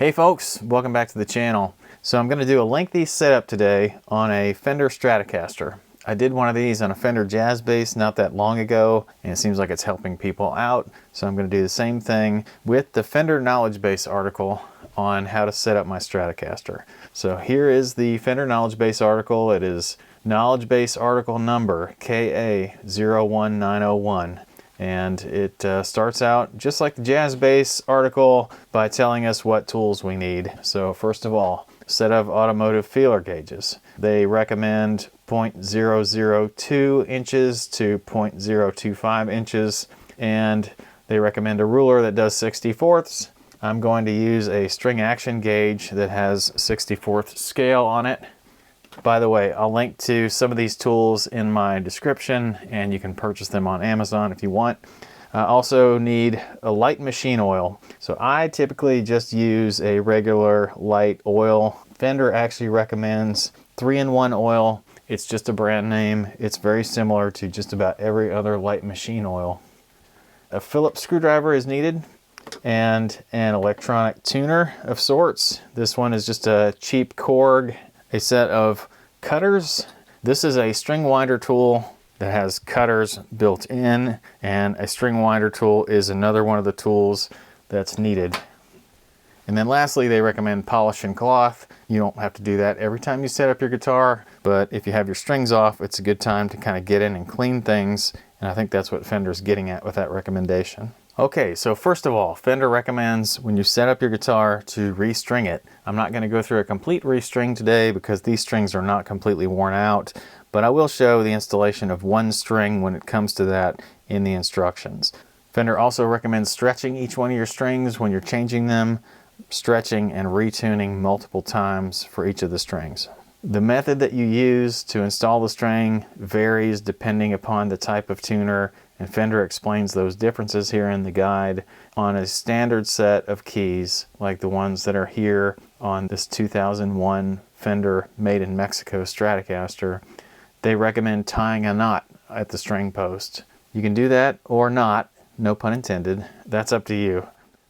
Hey folks, welcome back to the channel. So I'm going to do a lengthy setup today on a Fender Stratocaster. I did one of these on a Fender jazz bass not that long ago, and it seems like it's helping people out. So I'm going to do the same thing with the Fender Knowledge Base article on how to set up my Stratocaster. So here is the Fender Knowledge Base article. It is Knowledge Base article number KA01901. And it starts out just like the jazz bass article by telling us what tools we need. So first of all, set of automotive feeler gauges. They recommend 0.002 inches to 0.025 inches, and they recommend a ruler that does 64ths. I'm going to use a string action gauge that has 64th scale on it. By the way, I'll link to some of these tools in my description, and you can purchase them on Amazon if you want. I also need a light machine oil. So I typically just use a regular light oil. Fender actually recommends 3-in-1 oil. It's just a brand name. It's very similar to just about every other light machine oil. A Phillips screwdriver is needed, and an electronic tuner of sorts. This one is just a cheap Korg. A set of cutters. This is a string winder tool that has cutters built in, and a string winder tool is another one of the tools that's needed. And then lastly, they recommend polish and cloth. You don't have to do that every time you set up your guitar, but if you have your strings off, it's a good time to kind of get in and clean things, and I think that's what Fender's getting at with that recommendation. Okay, so first of all, Fender recommends when you set up your guitar to restring it. I'm not going to go through a complete restring today because these strings are not completely worn out, but I will show the installation of one string when it comes to that in the instructions. Fender also recommends stretching each one of your strings when you're changing them, stretching and retuning multiple times for each of the strings. The method that you use to install the string varies depending upon the type of tuner, and Fender explains those differences here in the guide. On a standard set of keys, like the ones that are here on this 2001 Fender Made in Mexico Stratocaster, they recommend tying a knot at the string post. You can do that or not, no pun intended, that's up to you.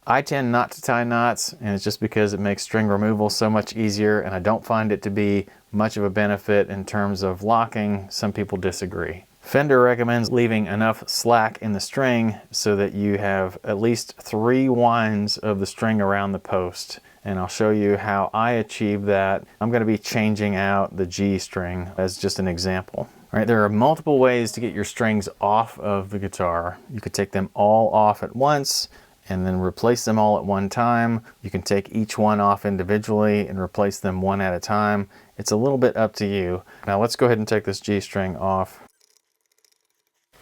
I tend not to tie knots, and it's just because it makes string removal so much easier, and I don't find it to be much of a benefit in terms of locking. Some people disagree. Fender recommends leaving enough slack in the string so that you have at least 3 winds of the string around the post, and I'll show you how I achieve that. I'm going to be changing out the G string as just an example. All right, there are multiple ways to get your strings off of the guitar. You could take them all off at once and then replace them all at one time. You can take each one off individually and replace them one at a time. It's a little bit up to you. Now let's go ahead and take this G string off.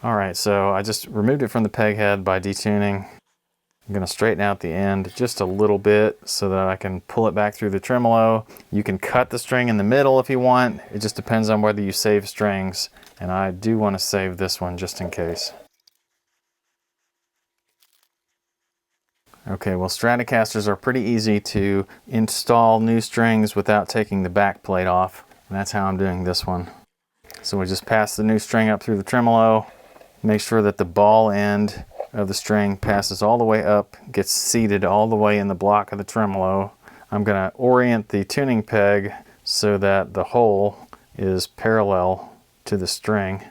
All right, so I just removed it from the peg head by detuning. I'm going to straighten out the end just a little bit so that I can pull it back through the tremolo. You can cut the string in the middle if you want. It just depends on whether you save strings, and I do want to save this one just in case. Okay, well, Stratocasters are pretty easy to install new strings without taking the back plate off, and that's how I'm doing this one. So we just pass the new string up through the tremolo, make sure that the ball end of the string passes all the way up, gets seated all the way in the block of the tremolo. I'm going to orient the tuning peg so that the hole is parallel to the string.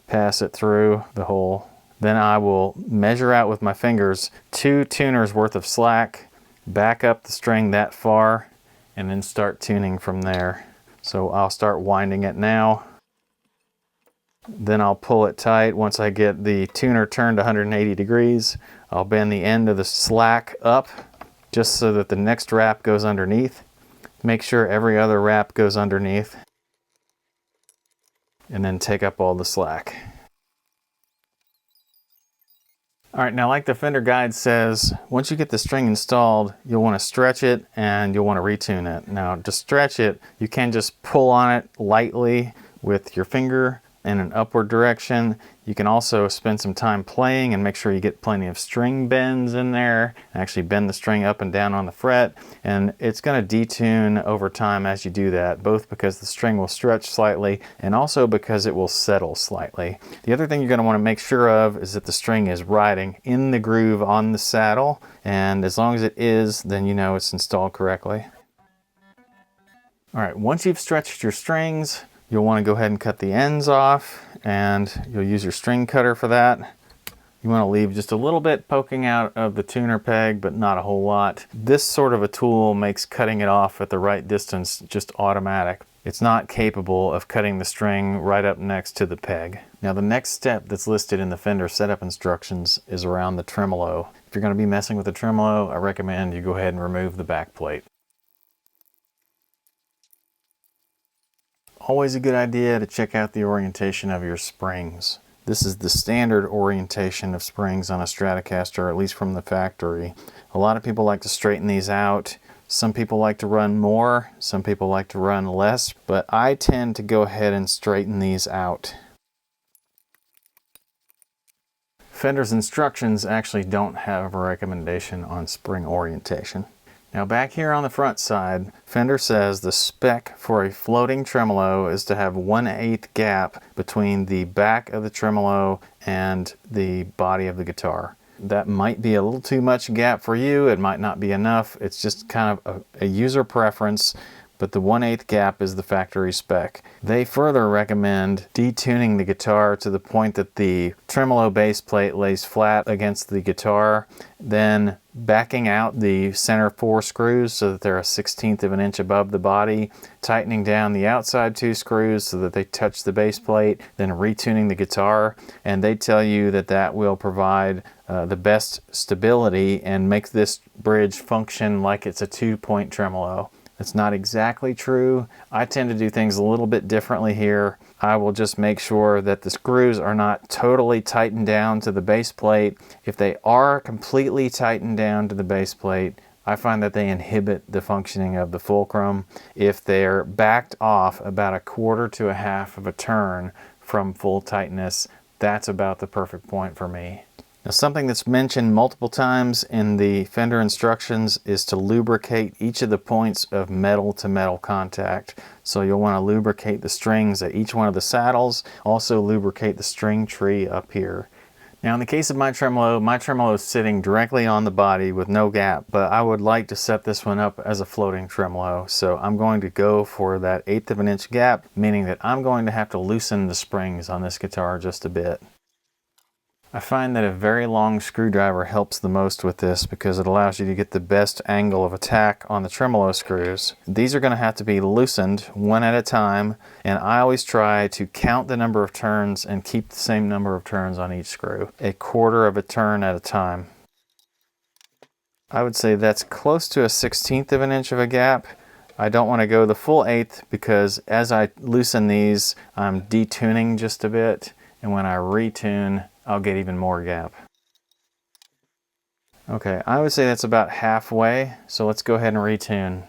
Pass it through the hole. Then I will measure out with my fingers 2 tuners worth of slack, back up the string that far, and then start tuning from there. So I'll start winding it now. Then I'll pull it tight. Once I get the tuner turned 180 degrees, I'll bend the end of the slack up just so that the next wrap goes underneath. Make sure every other wrap goes underneath, and then take up all the slack. All right, now like the Fender guide says, once you get the string installed, you'll want to stretch it and you'll want to retune it. Now to stretch it, you can just pull on it lightly with your finger in an upward direction. You can also spend some time playing and make sure you get plenty of string bends in there. Actually bend the string up and down on the fret, and it's going to detune over time as you do that, both because the string will stretch slightly and also because it will settle slightly. The other thing you're going to want to make sure of is that the string is riding in the groove on the saddle, and as long as it is, then you know it's installed correctly. Alright, once you've stretched your strings, you'll want to go ahead and cut the ends off, and you'll use your string cutter for that. You want to leave just a little bit poking out of the tuner peg, but not a whole lot. This sort of a tool makes cutting it off at the right distance just automatic. It's not capable of cutting the string right up next to the peg. Now the next step that's listed in the Fender setup instructions is around the tremolo. If you're going to be messing with the tremolo, I recommend you go ahead and remove the back plate. Always a good idea to check out the orientation of your springs. This is the standard orientation of springs on a Stratocaster, at least from the factory. A lot of people like to straighten these out. Some people like to run more, some people like to run less, but I tend to go ahead and straighten these out. Fender's instructions actually don't have a recommendation on spring orientation. Now back here on the front side, Fender says the spec for a floating tremolo is to have 1/8 gap between the back of the tremolo and the body of the guitar. That might be a little too much gap for you, it might not be enough, it's just kind of a user preference, but the 1/8 gap is the factory spec. They further recommend detuning the guitar to the point that the tremolo base plate lays flat against the guitar, then backing out the center 4 screws so that they're a 1/16 of an inch above the body, tightening down the outside 2 screws so that they touch the base plate, then retuning the guitar, and they tell you that that will provide the best stability and make this bridge function like it's a 2-point tremolo. That's not exactly true. I tend to do things a little bit differently here. I will just make sure that the screws are not totally tightened down to the base plate. If they are completely tightened down to the base plate, I find that they inhibit the functioning of the fulcrum. If they're backed off about 1/4 to 1/2 of a turn from full tightness, that's about the perfect point for me. Now, something that's mentioned multiple times in the Fender instructions is to lubricate each of the points of metal to metal contact. So you'll want to lubricate the strings at each one of the saddles, also lubricate the string tree up here. Now in the case of my tremolo is sitting directly on the body with no gap, but I would like to set this one up as a floating tremolo. So I'm going to go for that 1/8 of an inch gap, meaning that I'm going to have to loosen the springs on this guitar just a bit. I find that a very long screwdriver helps the most with this because it allows you to get the best angle of attack on the tremolo screws. These are going to have to be loosened one at a time, and I always try to count the number of turns and keep the same number of turns on each screw, 1/4 of a turn at a time. I would say that's close to a 1/16 of an inch of a gap. I don't want to go the full 1/8 because as I loosen these, I'm detuning just a bit, and when I retune, I'll get even more gap. Okay, I would say that's about halfway, so let's go ahead and retune.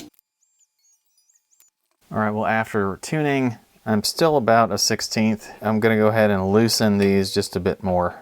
Alright, well after tuning, I'm still about a 1/16. I'm going to go ahead and loosen these just a bit more.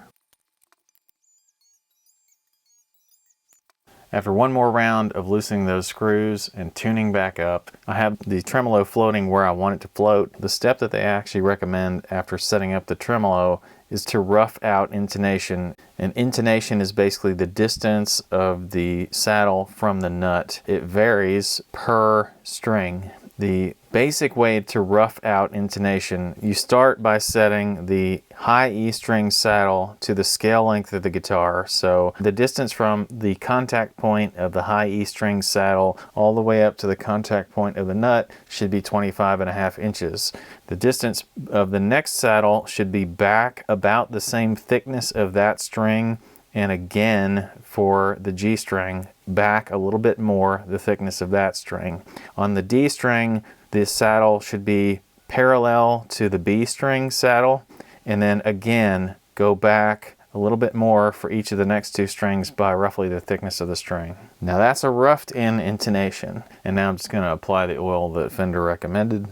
After one more round of loosening those screws and tuning back up, I have the tremolo floating where I want it to float. The step that they actually recommend after setting up the tremolo is to rough out intonation. And intonation is basically the distance of the saddle from the nut. It varies per string. The basic way to rough out intonation, you start by setting the high E string saddle to the scale length of the guitar. So the distance from the contact point of the high E string saddle all the way up to the contact point of the nut should be 25.5 inches. The distance of the next saddle should be back about the same thickness of that string, and again for the G string, back a little bit more the thickness of that string. On the D string, the saddle should be parallel to the B string saddle, and then again go back a little bit more for each of the next 2 strings by roughly the thickness of the string. Now that's a roughed in intonation, and now I'm just going to apply the oil that Fender recommended.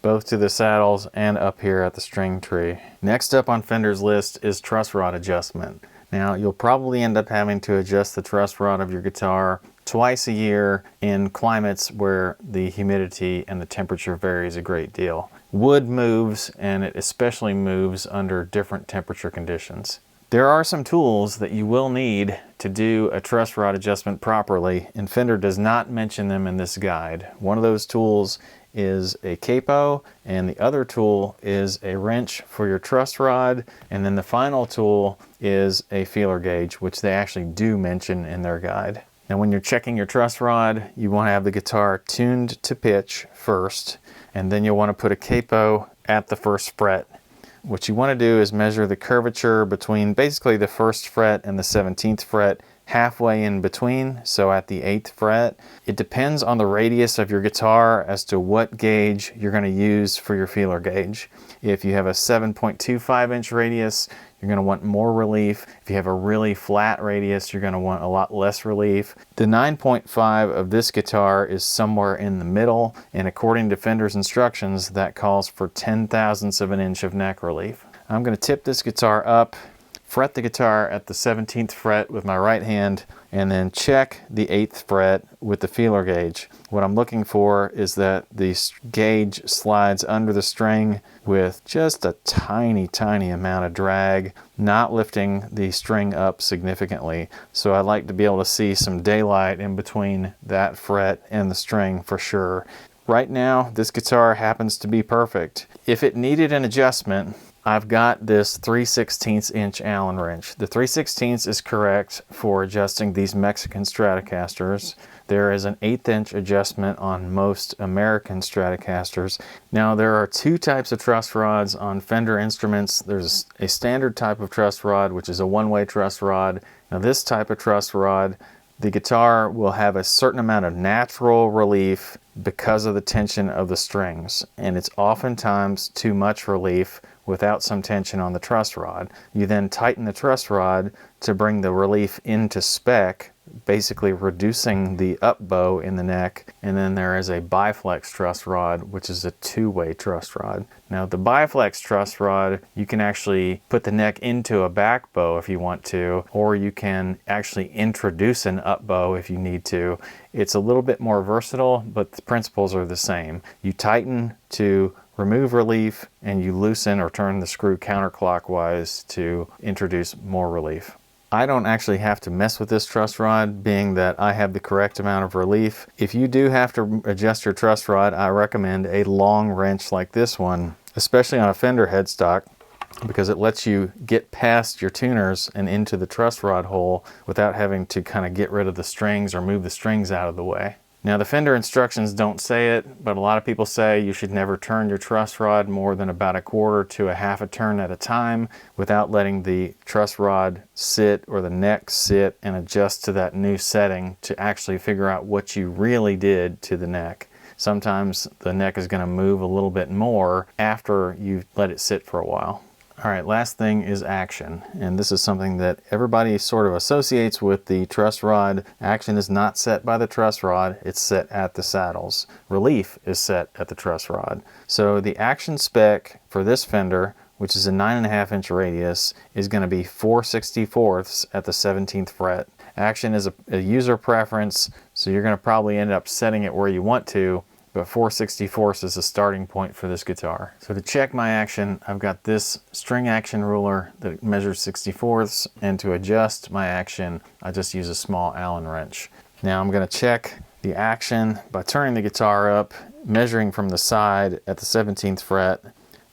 both to the saddles and up here at the string tree. Next up on Fender's list is truss rod adjustment. Now, you'll probably end up having to adjust the truss rod of your guitar twice a year in climates where the humidity and the temperature varies a great deal. Wood moves, and it especially moves under different temperature conditions. There are some tools that you will need to do a truss rod adjustment properly, and Fender does not mention them in this guide. One of those tools is a capo, and the other tool is a wrench for your truss rod, and then the final tool is a feeler gauge, which they actually do mention in their guide. Now, when you're checking your truss rod, you want to have the guitar tuned to pitch first, and then you'll want to put a capo at the first fret. What you want to do is measure the curvature between basically the 1st fret and the 17th fret, halfway in between, so at the 8th fret. It depends on the radius of your guitar as to what gauge you're going to use for your feeler gauge. If you have a 7.25 inch radius, you're going to want more relief. If you have a really flat radius, you're going to want a lot less relief. The 9.5 of this guitar is somewhere in the middle, and according to Fender's instructions, that calls for 0.010 of an inch of neck relief. I'm going to tip this guitar up, fret the guitar at the 17th fret with my right hand, and then check the 8th fret with the feeler gauge. What I'm looking for is that the gauge slides under the string with just a tiny amount of drag, not lifting the string up significantly. So I like to be able to see some daylight in between that fret and the string for sure. Right now, this guitar happens to be perfect. If it needed an adjustment, I've got this 3/16 inch Allen wrench. The 3/16 is correct for adjusting these Mexican Stratocasters. There is an 1/8 inch adjustment on most American Stratocasters. Now, there are two types of truss rods on Fender instruments. There's a standard type of truss rod, which is a one-way truss rod. Now, this type of truss rod, the guitar will have a certain amount of natural relief because of the tension of the strings, and it's oftentimes too much relief without some tension on the truss rod. You then tighten the truss rod to bring the relief into spec, basically reducing the up bow in the neck. And then there is a biflex truss rod, which is a two-way truss rod. Now, the biflex truss rod, you can actually put the neck into a back bow if you want to, or you can actually introduce an up bow if you need to. It's a little bit more versatile, but the principles are the same. You tighten to remove relief, and you loosen or turn the screw counterclockwise to introduce more relief. I don't actually have to mess with this truss rod, being that I have the correct amount of relief. If you do have to adjust your truss rod, I recommend a long wrench like this one, especially on a Fender headstock, because it lets you get past your tuners and into the truss rod hole without having to kind of get rid of the strings or move the strings out of the way. Now, the Fender instructions don't say it, but a lot of people say you should never turn your truss rod more than about 1/4 to 1/2 a turn at a time without letting the truss rod sit or the neck sit and adjust to that new setting to actually figure out what you really did to the neck. Sometimes the neck is going to move a little bit more after you've let it sit for a while. All right, last thing is action, and this is something that everybody sort of associates with the truss rod. Action is not set by the truss rod, it's set at the saddles. Relief is set at the truss rod. So the action spec for this Fender, which is a 9.5 inch radius, is going to be 4/64 at the 17th fret. Action is a user preference, so you're going to probably end up setting it where you want to, but 4/64 is the starting point for this guitar. So to check my action, I've got this string action ruler that measures 64ths, and to adjust my action, I just use a small Allen wrench. Now I'm going to check the action by turning the guitar up, measuring from the side at the 17th fret.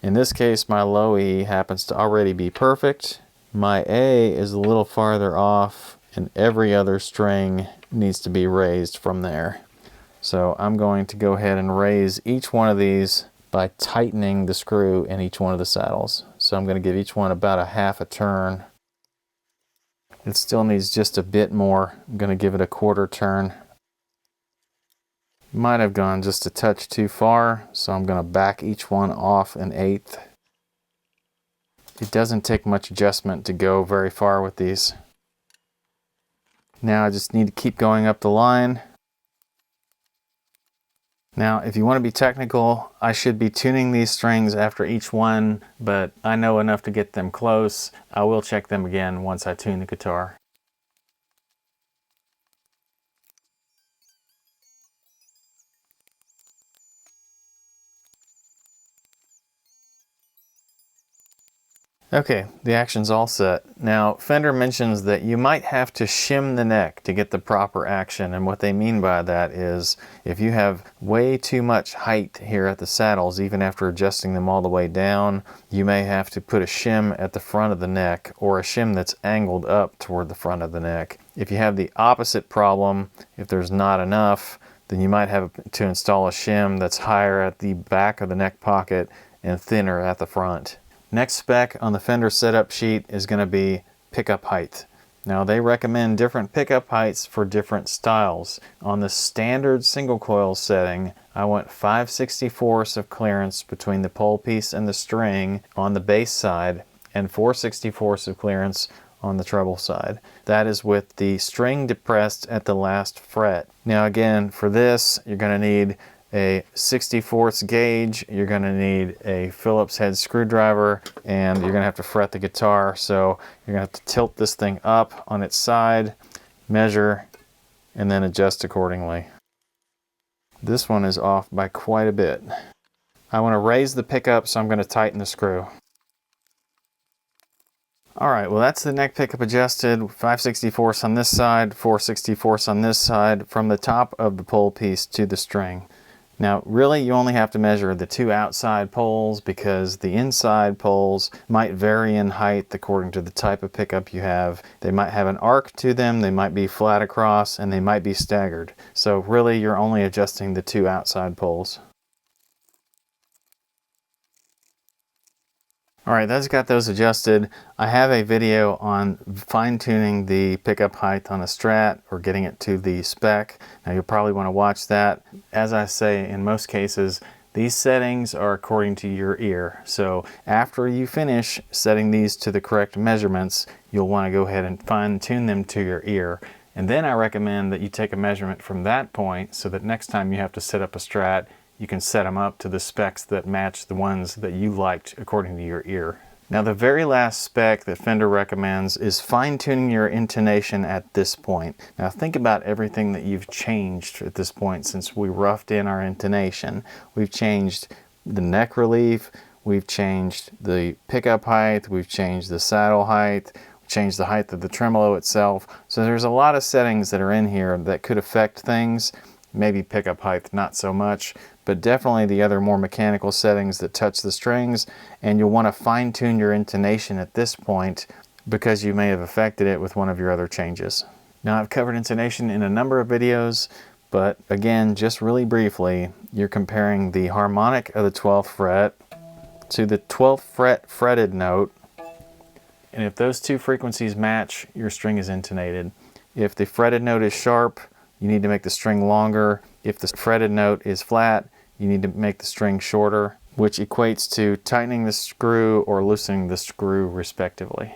In this case, my low E happens to already be perfect. My A is a little farther off, and every other string needs to be raised from there. So I'm going to go ahead and raise each one of these by tightening the screw in each one of the saddles. So I'm going to give each one about 1/2 a turn. It still needs just a bit more. I'm going to give it a 1/4 turn. Might have gone just a touch too far, so I'm going to back each one off 1/8. It doesn't take much adjustment to go very far with these. Now I just need to keep going up the line. Now, if you want to be technical, I should be tuning these strings after each one, but I know enough to get them close. I will check them again once I tune the guitar. Okay, the action's all set. Now, Fender mentions that you might have to shim the neck to get the proper action, and what they mean by that is if you have way too much height here at the saddles, even after adjusting them all the way down, you may have to put a shim at the front of the neck, or a shim that's angled up toward the front of the neck. If you have the opposite problem, if there's not enough, then you might have to install a shim that's higher at the back of the neck pocket and thinner at the front. Next spec on the Fender setup sheet is going to be pickup height. Now they recommend different pickup heights for different styles. On the standard single coil setting, I want 5/64 of clearance between the pole piece and the string on the bass side and 4/64 of clearance on the treble side. That is with the string depressed at the last fret. Now again, for this, you're going to need a 64th gauge, you're going to need a Phillips head screwdriver, and you're going to have to fret the guitar. So you're going to have to tilt this thing up on its side, measure, and then adjust accordingly. This one is off by quite a bit. I want to raise the pickup, so I'm going to tighten the screw. Alright, well that's the neck pickup adjusted, 5/64 on this side, 4/64 on this side, from the top of the pole piece to the string. Now really you only have to measure the two outside poles because the inside poles might vary in height according to the type of pickup you have. They might have an arc to them, they might be flat across, and they might be staggered. So really you're only adjusting the two outside poles. Alright, that's got those adjusted. I have a video on fine-tuning the pickup height on a Strat or getting it to the spec. Now you'll probably want to watch that. As I say, in most cases, these settings are according to your ear. So after you finish setting these to the correct measurements, you'll want to go ahead and fine-tune them to your ear. And then I recommend that you take a measurement from that point so that next time you have to set up a Strat, you can set them up to the specs that match the ones that you liked according to your ear. Now the very last spec that Fender recommends is fine-tuning your intonation at this point. Now think about everything that you've changed at this point since we roughed in our intonation. We've changed the neck relief, we've changed the pickup height, we've changed the saddle height, we've changed the height of the tremolo itself. So there's a lot of settings that are in here that could affect things. Maybe pickup height not so much, but definitely the other more mechanical settings that touch the strings, and you'll want to fine-tune your intonation at this point because you may have affected it with one of your other changes. Now I've covered intonation in a number of videos, but again, just really briefly, you're comparing the harmonic of the 12th fret to the 12th fret fretted note, and if those two frequencies match, your string is intonated. If the fretted note is sharp, you need to make the string longer. If the fretted note is flat, you need to make the string shorter, which equates to tightening the screw or loosening the screw respectively.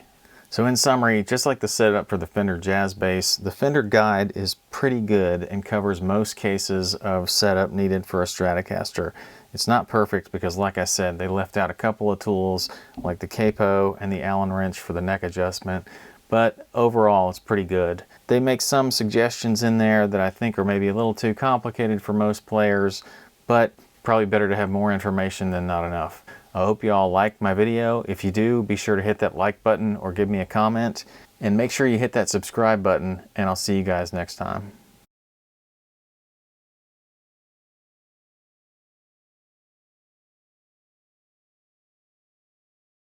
So in summary, just like the setup for the Fender Jazz Bass, the Fender guide is pretty good and covers most cases of setup needed for a Stratocaster. It's not perfect because, like I said, they left out a couple of tools like the capo and the Allen wrench for the neck adjustment, but overall it's pretty good. They make some suggestions in there that I think are maybe a little too complicated for most players, but probably better to have more information than not enough. I hope you all liked my video. If you do, be sure to hit that like button or give me a comment, and make sure you hit that subscribe button, and I'll see you guys next time.